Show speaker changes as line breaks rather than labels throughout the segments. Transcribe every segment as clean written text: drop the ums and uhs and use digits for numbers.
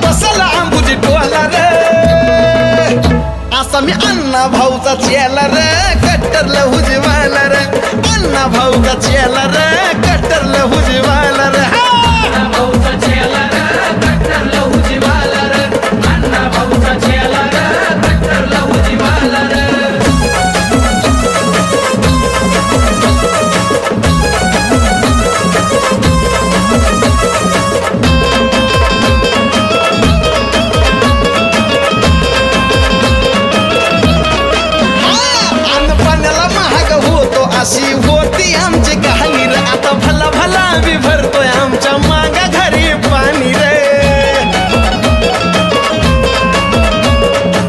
बसला आंबुजी टोला रे असा मी अण्णा भाऊचा चेला रे कट्टर लहुजीवाला रे अण्णा भाऊचा चेला रे कट्टर लहुजीवाला रे
अण्णा भाऊचा चेला रे कट्टर लहुजीवाला रे अण्णा भाऊचा चेला रे कट्टर लहुजीवाला रे
अशी होती आमची कहाणी रे आता भला भला बी भरतोय आमच्या मागा घरी पाणी रे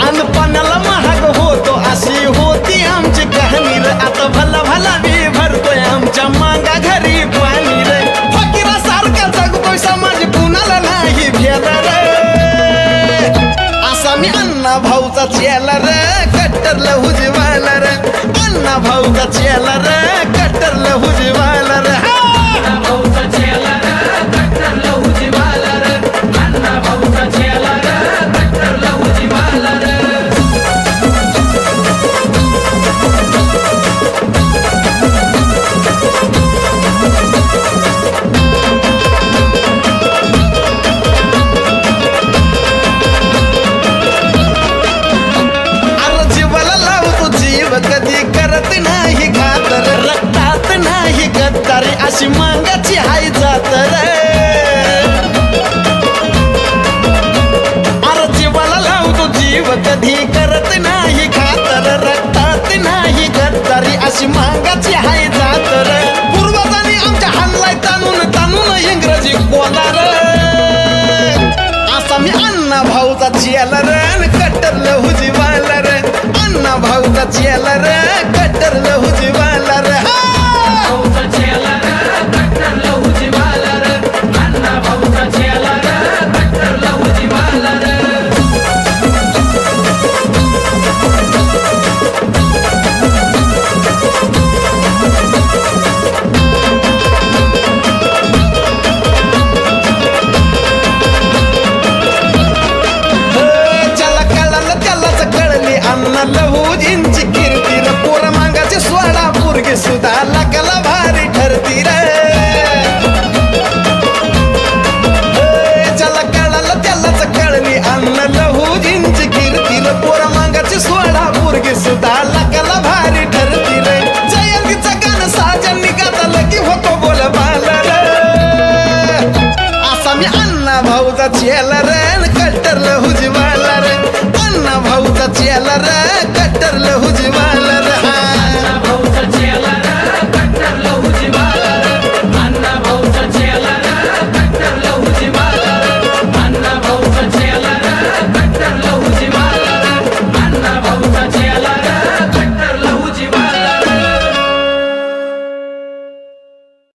अनपणाला महाग होतो अशी होती आमची कहाणी रे आता भला भला बी भरतोय आमच्या मागा घरी पाणी रे फकीरासारखा जगतोय समाज कुणाला नाही भेद रे असा मी अण्णा भाऊचा चेला रे कट्टर लहुजीवाला रे अण्णा भाऊचा चेला रे कट्टर लहुजीवाला रे
अण्णा भाऊचा चेला रे कट्टर लहुजीवाला रे अण्णा भाऊचा चेला रे कट्टर लहुजीवाला रे
कधी करत नाही घातर रक्तात नाही गद्दारी अशी मांगाची हाय जात रे अरे जीवाला लावतो जीव कधी करत नाही घातर रक्तात नाही गद्दारी अशी मांगाची हाय जात रे पूर्वजांनी आमच्या हल्लाय ताणून ताणून इंग्रजी बोला रे असा मी अण्णा भाऊचा चेला रे कट्टर लहुजीवाला रे अण्णा भाऊचा चेला रे कट्टर लहुजीवाला रे
भाऊचा चेला रे कट्टर लहुजीवाला रे अण्णा भाऊचा चेला रे कट्टर लहुजीवाला रे
अण्णा लहुजींची कीर्ती रे पोर मांगाची सोडा पोरगी सुद्धा लकाला भारी ठरती रे ज्याला कळालं त्यालाच कळली अण्णा लहुजींची कीर्ती रे पोर मांगाची सोडा पोरगी सुद्धा लकाला भारी ठरती रे जयंतीचं गाणं साजन गातालं की होतो बोलबाला रे असा मी अण्णा भाऊचा चेला रे कट्टर लहुजीवाला रे अण्णा भाऊचा चेला रे कट्टर लहुजीवाला